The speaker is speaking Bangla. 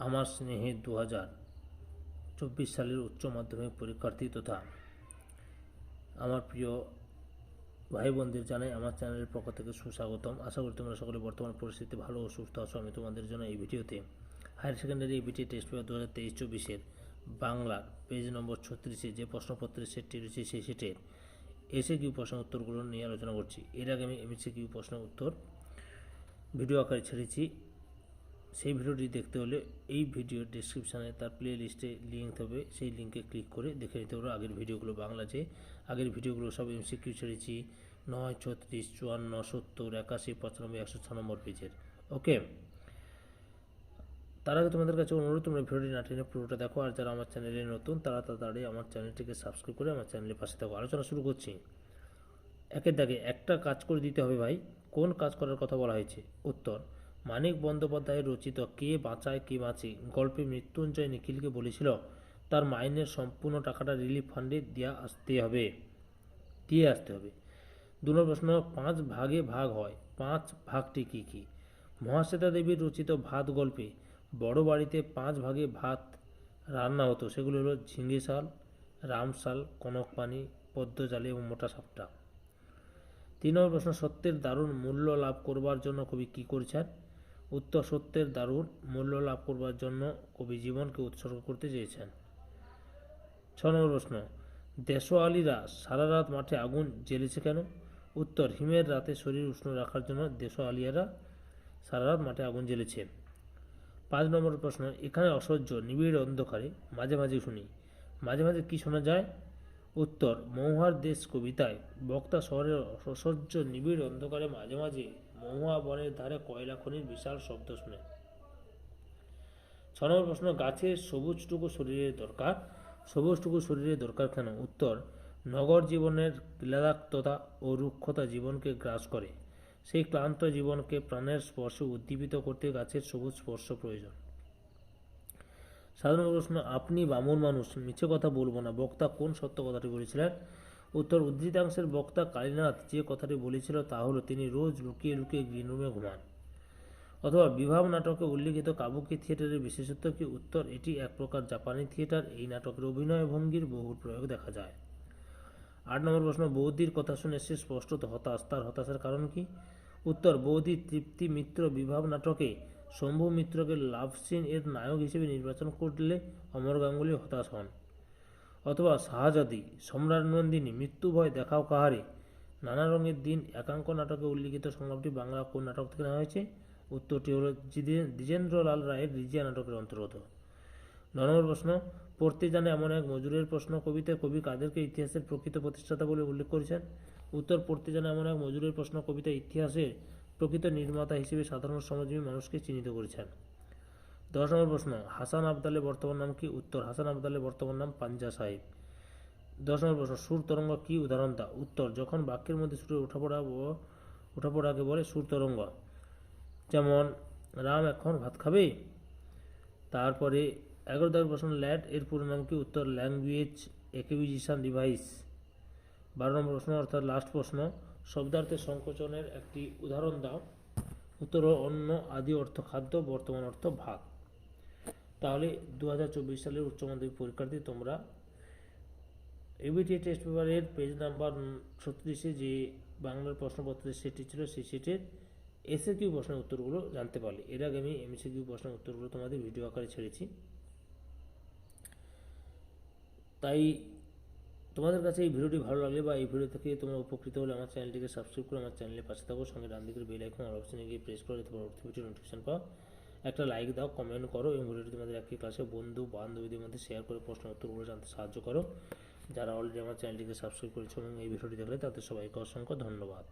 আমার স্নেহে 2024 সালের উচ্চ মাধ্যমিক পরীক্ষার্থী তথা আমার প্রিয় ভাই বোনদের জানাই আমার চ্যানেলের পক্ষ থেকে সুস্বাগতম। আশা করি তোমরা সকলে বর্তমান পরিস্থিতি ভালো ও সুস্থ আছো। আমি তোমাদের জন্য এই ভিডিওতে higher secondary ABT test paper 2023-24 বাংলার পেজ নম্বর 36-এ যে প্রশ্নপত্রের সেটটি রয়েছে সেই সেটের এসএকিউ প্রশ্ন উত্তরগুলো নিয়ে আলোচনা করছি। এর আগে আমি এমসিকিউ প্রশ্ন উত্তর ভিডিও আকারে ছেড়েছি। সেই ভিডিওটি দেখতে হলে এই ভিডিওর ডেসক্রিপশানে তার প্লে লিস্টে লিঙ্ক হবে, সেই লিঙ্কে ক্লিক করে দেখে নিতে পারো আগের ভিডিওগুলো। বাংলা যে আগের ভিডিওগুলো সব এমসিকিউ ছেড়েছি 9, 36, 54, 70, 81, 95, 106 নম্বর পেজের। ওকে, তার আগে তোমাদের কাছে অনুরোধ, তোমরা ভিডিওটি না টেনে পুরোটা দেখো, আর যারা আমার চ্যানেলে নতুন তারা তাড়াতাড়ি আমার চ্যানেলটিকে সাবস্ক্রাইব করে আমার চ্যানেলের পাশে থাকো। আলোচনা শুরু করছি। একের দাগে একটা কাজ করে দিতে হবে ভাই। কোন কাজ করার কথা বলা হয়েছে? উত্তর, মানিক বন্দ্যোপাধ্যায়ের রচিত কে বাঁচায় কে বাঁচে গল্পে মৃত্যুঞ্জয় নিখিলকে বলেছিল তার মাইনের সম্পূর্ণ টাকাটা রিলিফ ফান্ডে দিয়ে আসতে হবে। 2 নম্বর প্রশ্ন, 5 ভাগে ভাগ হয়, 5 ভাগটি কী কী? মহাশ্বেতা দেবীর রচিত ভাত গল্পে বড় বাড়িতে 5 ভাগে ভাত রান্না হতো, সেগুলো হলো ঝিঙে শাল, রাম শাল, কনক পানি, পদ্মজালি এবং মোটা সাপটা। 3 নম্বর প্রশ্ন, সত্যের দারুণ মূল্য লাভ করবার জন্য কবি কী করেছেন? উত্তর, সত্যের দারুণ মূল্য লাভ করবার জন্য কবি জীবনকে উৎসর্গ করতে চেয়েছেন। 6 নম্বর প্রশ্ন, দেশওয়ালিরা সারা রাত মাঠে আগুন জ্বেলেছে কেন? উত্তর, হিমের রাতে শরীর উষ্ণ রাখার জন্য দেশওয়ালিয়ারা সারা রাত মাঠে আগুন জ্বেলেছে। 5 নম্বর প্রশ্ন, এখানে অসহ্য নিবিড় অন্ধকারে মাঝে মাঝে শুনি, মাঝে মাঝে কি শোনা যায়? উত্তর, মহুয়ার দেশ কবিতায় বক্তা শহরের অসহ্য নিবিড় অন্ধকারে মাঝে মাঝে মহুয়া বনের ধারে কয়লা খনির বিশাল শব্দ শুনে। 6 নম্বর প্রশ্ন, গাছের সবুজটুকু শরীরের দরকার, সবুজটুকু শরীরের দরকার কেন? উত্তর, নগর জীবনের ক্লান্ততা ও রুক্ষতা জীবনকে গ্রাস করে, সেই ক্লান্ত জীবনকে প্রাণের স্পর্শে উদ্দীপিত করতে গাছের সবুজ স্পর্শ প্রয়োজন। 7 নম্বর প্রশ্ন, আপনি বামুন মানুষ, মিছে কথা বলবো না, বক্তা কোন সত্য কথাটি বলেছিলেন? উত্তর, উদ্ধৃতাংশের বক্তা কালীনাথ যে কথাটি বলেছিল তা হলো তিনি রোজ লুকিয়ে লুকিয়ে গ্রিন রুমে ঘুমান। অথবা বিভাব নাটকে উল্লিখিত কাবুকি থিয়েটারের বিশেষত্ব কি? উত্তর, এটি এক প্রকার জাপানি থিয়েটার। এই নাটকের অভিনয় ভঙ্গির বহুল প্রয়োগ দেখা যায়। 8 নম্বর প্রশ্ন, বৌদির কথা শুনে সে স্পষ্টত হতাশ, তার হতাশার কারণ কি? উত্তর, বৌদি তৃপ্তি মিত্র বিভাব নাটকে শম্ভু মিত্রকে লাভ সিন এর নায়ক হিসেবে নির্বাচন করলে অমর গাঙ্গুলি হতাশ হন। অথবা শাহজাদি সম্রাট নন্দিনী মৃত্যু ভয় দেখাও কাহারে নানা রঙের দিন একাঙ্ক নাটকে উল্লিখিত সংলাপটি বাংলা কোন নাটক থেকে নেওয়া হয়েছে? উত্তরটি হল দ্বিজেন্দ্রলাল রায়ের রিজিয়া নাটকের অন্তর্গত। 9 নম্বর প্রশ্ন, পড়তে জানে এমন এক মজুরের প্রশ্ন কবিতায় কবি কাদেরকে ইতিহাসের প্রকৃত প্রতিষ্ঠাতা বলে উল্লেখ করেছেন? উত্তর, পড়তে জানে এমন এক মজুরের প্রশ্ন কবিতা ইতিহাসের প্রকৃত নির্মাতা হিসেবে সাধারণ সমাজজীবী মানুষকে চিহ্নিত করেছেন। 10 নম্বর প্রশ্ন, হাসান আবদালের বর্তমান নাম কি? উত্তর, হাসান আবদালের বর্তমান নাম পাঞ্জা সাহেব। 10 নম্বর প্রশ্ন, সুর তরঙ্গ কি উদাহরণ দাও? উত্তর, যখন বাক্যের মধ্যে সুরের ওঠাপড়াকে বলে সুর তরঙ্গ। যেমন রাম এখন ভাত খাবে। তারপরে 11 নম্বর প্রশ্ন, ল্যাট এর পুরো নাম কি? উত্তর, ল্যাঙ্গুয়েজ অ্যাকুইজিশন ডিভাইস। 12 নম্বর প্রশ্ন অর্থাৎ লাস্ট প্রশ্ন, শব্দার্থের সংকোচনের একটি উদাহরণ দাও। উত্তর, অন্য, আদি অর্থ খাদ্য, বর্তমান অর্থ ভাত। তাহলে 2024 সালের উচ্চ মাধ্যমিক পরীক্ষার্থী তোমরা এবিটি টেস্ট পেপারের পেজ নাম্বার 36-এ যে বাংলার প্রশ্নপত্রের সেটটি ছিল সেই সেটের এসএকিউ প্রশ্নের উত্তরগুলো জানতে পারলে। এর আগে আমি এমসিকিউ প্রশ্নের উত্তরগুলো তোমাদের ভিডিও আকারে ছেড়েছি। তাই তোমাদের কাছে এই ভিডিওটি ভালো লাগলে বা এই ভিডিও থেকে তোমরা উপকৃত হলে আমার চ্যানেলটিকে সাবস্ক্রাইব করে আমার চ্যানেলের পাশে থাকো, সঙ্গে ডান দিকের বেল আইকন অল অপশনে গিয়ে প্রেস করো যাতে পরবর্তী ভিডিওর নোটিফিকেশন পাও। একটা লাইক দাও, কমেন্ট করো এবং ভিডিওটি তোমাদের একই ক্লাসে বন্ধু বান্ধবীদের মধ্যে শেয়ার করে প্রশ্ন উত্তরগুলো জানতে সাহায্য করো। যারা অলরেডি আমার চ্যানেলটিকে সাবস্ক্রাইব করেছো এবং এই ভিডিওটি দেখলে তাদের সবাইকে অসংখ্য ধন্যবাদ।